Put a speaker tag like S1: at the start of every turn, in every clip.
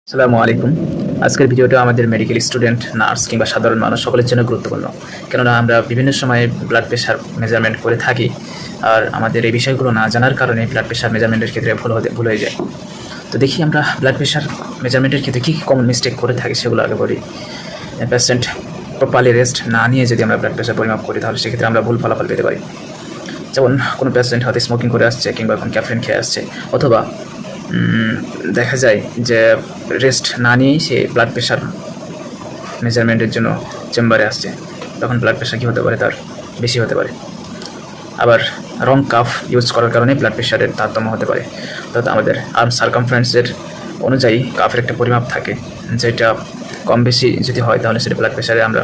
S1: আসসালামু আলাইকুম। আজকের ভিডিওটা আমাদের মেডিকেল স্টুডেন্ট, নার্স কিংবা সাধারণ মানুষ সকলের জন্য গুরুত্বপূর্ণ। কেননা আমরা বিভিন্ন সময়ে ব্লাড প্রেশার মেজারমেন্ট করে থাকি, আর আমাদের এই বিষয়গুলো না জানার কারণে ব্লাড প্রেশার মেজারমেন্টের ক্ষেত্রে ভুল হয়ে যায়। তো দেখি আমরা ব্লাড প্রেশার মেজারমেন্টের ক্ষেত্রে কী কমন মিস্টেক করে থাকি সেগুলো আগে বলি। পেশেন্ট প্রপারলি রেস্ট না নিয়ে যদি আমরা ব্লাড প্রেশার পরিমাপ করি তাহলে সেক্ষেত্রে আমরা ভুল ফলাফল পেতে পারি। যেমন কোনো পেশেন্ট হয়তো স্মোকিং করে আসছে কিংবা এখন ক্যাফেইন খেয়ে আসছে, অথবা দেখা যায় যে রেস্ট না নিয়েই সে ব্লাড প্রেশার মেজারমেন্টের জন্য চেম্বারে আসছে, তখন ব্লাড প্রেশার কী হতে পারে, তার বেশি হতে পারে। আবার রং কাফ ইউজ করার কারণে ব্লাড প্রেশারের তারতম্য হতে পারে। অর্থাৎ আমাদের আর্ম সার্কামফারেন্সের অনুযায়ী কাফের একটা পরিমাপ থাকে, যেটা কম বেশি যদি হয় তাহলে সেটা ব্লাড প্রেশারে আমরা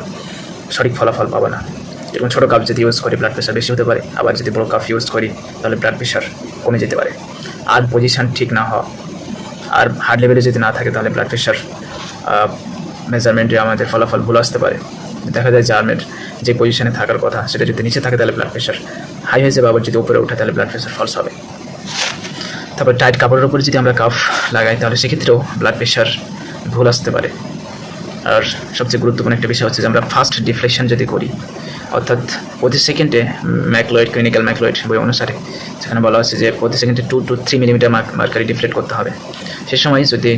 S1: সঠিক ফলাফল পাবো না। এবং ছোটো কাপ যদি ইউজ করি ব্লাড প্রেশার বেশি হতে পারে, আবার যদি বড়ো কাপ ইউজ করি তাহলে ব্লাড প্রেশার কমে যেতে পারে। আর পজিশান ঠিক না হওয়া আর হার্ট লেভেলে যদি না থাকে তাহলে ব্লাড প্রেশার মেজারমেন্টে আমাদের ফলাফল ভুল আসতে পারে। দেখা যায় যে আর্মের যে পজিশানে থাকার কথা সেটা যদি নিচে থাকে তাহলে ব্লাড প্রেশার হাই হয়ে যাবে, আবার যদি উপরে ওঠে তাহলে ব্লাড প্রেশার ফলস হবে। তারপর টাইট কাপড়ের উপরে যদি আমরা কাফ লাগাই তাহলে সেক্ষেত্রেও ব্লাড প্রেশার ভুল আসতে পারে। আর সবচেয়ে গুরুত্বপূর্ণ একটা বিষয় হচ্ছে যে আমরা ফাস্ট ডিফ্লেকশন যদি করি, অর্থাৎ প্রতি সেকেন্ডে ম্যাকলয়েড, ক্লিনিক্যাল ম্যাকলয়েড বই অনুসারে সেখানে বলা হচ্ছে যে প্রতি সেকেন্ডে 2 to 3 মিলিমিটার মার্কারি ডিফ্লেক্ট করতে হবে। সে সময় যদি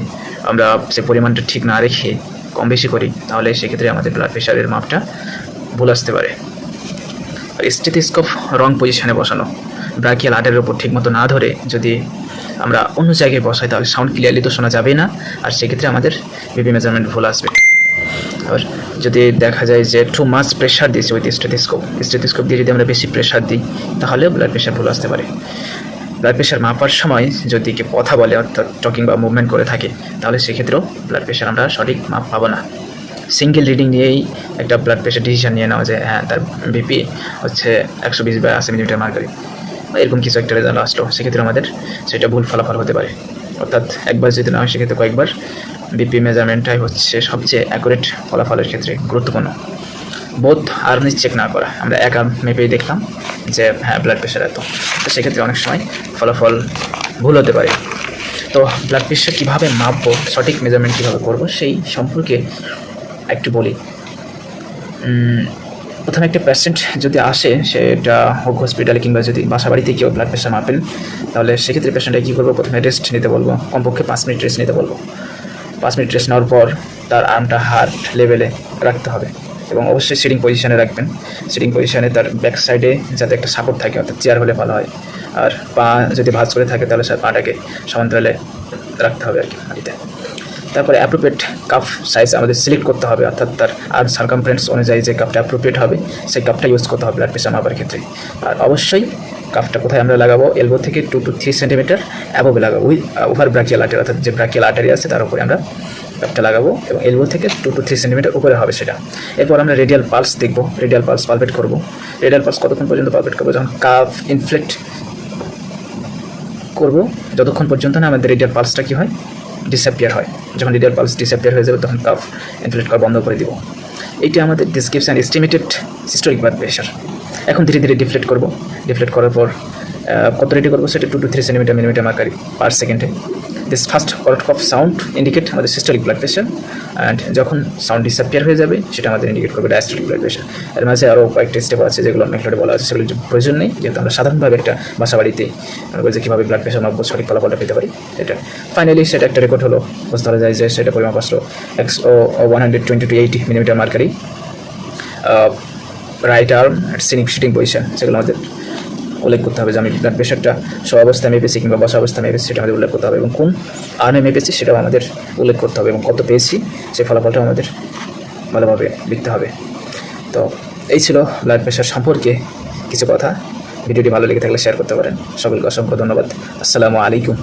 S1: আমরা সে পরিমাণটা ঠিক না রেখে কম বেশি করি তাহলে সেক্ষেত্রে আমাদের ব্লাড প্রেশারের মাপটা ভুল আসতে পারে। আর স্টেথোস্কোপ রং পজিশনে বসানো, ব্রাকিয়াল আর্টারির উপর ঠিকমতো না ধরে যদি আমরা অন্য জায়গায় বসাই তাহলে সাউন্ড ক্লিয়ারলি তো শোনা যাবে না, আর সেক্ষেত্রে আমাদের বিপি মেজারমেন্ট ভুল আসবে। আর যদি দেখা যায় যে টু মাচ প্রেশার দিয়েছে ওই স্টেথোস্কোপ দিয়ে যদি আমরা বেশি প্রেশার দিই তাহলেও ব্লাড প্রেশার ভুল আসতে পারে। ব্লাড প্রেশার মাপার সময় যদি কেউ কথা বলে অর্থাৎ টকিং বা মুভমেন্ট করে থাকে তাহলে সেক্ষেত্রেও ব্লাড প্রেশার আমরা সঠিক মাপ পাবো না। সিঙ্গেল রিডিং নিয়েই একটা ব্লাড প্রেশার ডিসিশন নিয়ে নেওয়া যায়, হ্যাঁ তার বিপি হচ্ছে 120/80 মিলিমিটার মার্কারি, এরকম কিছু একটা রেজাল্ট আসলো, সেক্ষেত্রে আমাদের সেটা ভুল ফলাফল হতে পারে। অর্থাৎ একবার যদি না হয় সেক্ষেত্রে কয়েকবার বিপি মেজারমেন্টটাই হচ্ছে সবচেয়ে অ্যাকুরেট ফলাফলের ক্ষেত্রে গুরুত্বপূর্ণ। বোধ আর্ম চেক না করা, আমরা এক আর্ম মেপেই দেখলাম যে হ্যাঁ ব্লাড প্রেশার এত, তো সেক্ষেত্রে অনেক সময় ফলাফল ভুল হতে পারে। তো ব্লাড প্রেশার কীভাবে মাপবো, সঠিক মেজারমেন্ট কীভাবে করবো সেই সম্পর্কে একটু বলি। প্রথমে একটা পেশেন্ট যদি আসে, সেটা হোক হসপিটালে কিংবা যদি বাসা বাড়িতে কেউ ব্লাড প্রেশার মাপেন, তাহলে সেক্ষেত্রে পেশেন্টকে কী করবো, প্রথমে রেস্ট নিতে বলবো, কমপক্ষে 5 মিনিট রেস্ট নিতে বলবো। 5 মিনিট রেস্ট নেওয়ার পর তার আর্মটা হার্ট লেভেলে রাখতে হবে এবং অবশ্যই সিটিং পজিশানে রাখবেন। সিটিং পজিশানে তার ব্যাক সাইডে যাতে একটা সাপোর্ট থাকে, অর্থাৎ চেয়ার হলে ভালো হয়। আর পা যদি ভাঁজ করে থাকে তাহলে সে পাটাকে সমান্তরালে রাখতে হবে আর কি মাটিতে। তারপরে অ্যাপ্রোপ্রিয়েট কাপ সাইজ আমাদের সিলেক্ট করতে হবে, অর্থাৎ তার আর্ম সার্কামফারেন্স অনুযায়ী যে কাপটা অ্যাপ্রোপ্রিয়েট হবে সেই কাপটা ইউজ করতে হবে ব্লাড প্রেশার মাপার ক্ষেত্রে। আর অবশ্যই কাপটা কোথায় আমরা লাগাবো, এলবো থেকে 2 to 3 সেন্টিমিটার অ্যাবোভে লাগাবো, উইথ ওভার ব্রাকিয়াল আর্টারি, অর্থাৎ যে ব্রাকিয়াল আর্টারি আছে তার উপরে আমরা কাপটা লাগাবো এবং এলবো থেকে 2 to 3 সেন্টিমিটার উপরে হবে সেটা। এরপর আমরা রেডিয়াল পালস দেখবো, রেডিয়াল পালস পালপেট করবো। রেডিয়াল পালস কতক্ষণ পর্যন্ত পালপেট করবো, যখন কাপ ইনফ্লেক্ট করবো যতক্ষণ পর্যন্ত না আমাদের রেডিয়াল পালসটা কী হয়, ডিসঅ্যাপিয়ার হয়। যখন রেডিয়াল পালস ডিসঅ্যাপিয়ার হয়ে যাবে তখন কাফ ইনফ্লেট করা বন্ধ করে দিব। এইটা আমাদের description estimated systolic blood pressure. এখন ধীরে ধীরে ডিফ্লেক্ট করবো। ডিফ্লেক্ট করার পর কত রেডি করবো, সেটা 2 to 3 সেন্টিমিটার মিলিমিটার মার্কারি পার সেকেন্ডে। This first cough sound indicate আমাদের সিস্টোলিক ব্লাড প্রেশার, অ্যান্ড যখন সাউন্ড ডিসঅ্যাপিয়ার হয়ে যাবে সেটা আমাদের ইন্ডিকেট করবে ডায়াস্টোলিক ব্লাড প্রেশার। এর মাঝে আরও কয়েকটা স্টেপ আছে যেগুলো মেথডে বলা আছে, সেগুলো প্রয়োজন নেই, যেহেতু আমরা সাধারণভাবে একটা বাসা বাড়িতে যে কীভাবে ব্লাড প্রেশার মাপবো সঠিক ফলাফলটা পেতে পারি। এটা ফাইনালি সেটা একটা রেকর্ড হলো, বুঝতে পারা যায় যে সেটা পরিমাপ আসলো 120 to 80 millimetre mercury. Right arm sitting position, সেগুলো আমাদের উল্লেখ করতে হবে যে আমি ব্লাড প্রেশারটা শো অবস্থায় মেপেছি কিংবা বসা অবস্থায় মেপেছি, সেটা আমাদের উল্লেখ করতে হবে, এবং কোন আর্মে মেপেছি সেটাও আমাদের উল্লেখ করতে হবে, এবং কত পেয়েছি সেই ফলাফলটা আমাদের ভালোভাবে লিখতে হবে। তো এই ছিল ব্লাড প্রেশার সম্পর্কে কিছু কথা। ভিডিওটি ভালো লেগে থাকলে শেয়ার করতে পারেন। সকলকে অসংখ্য ধন্যবাদ। আসসালামু আলাইকুম।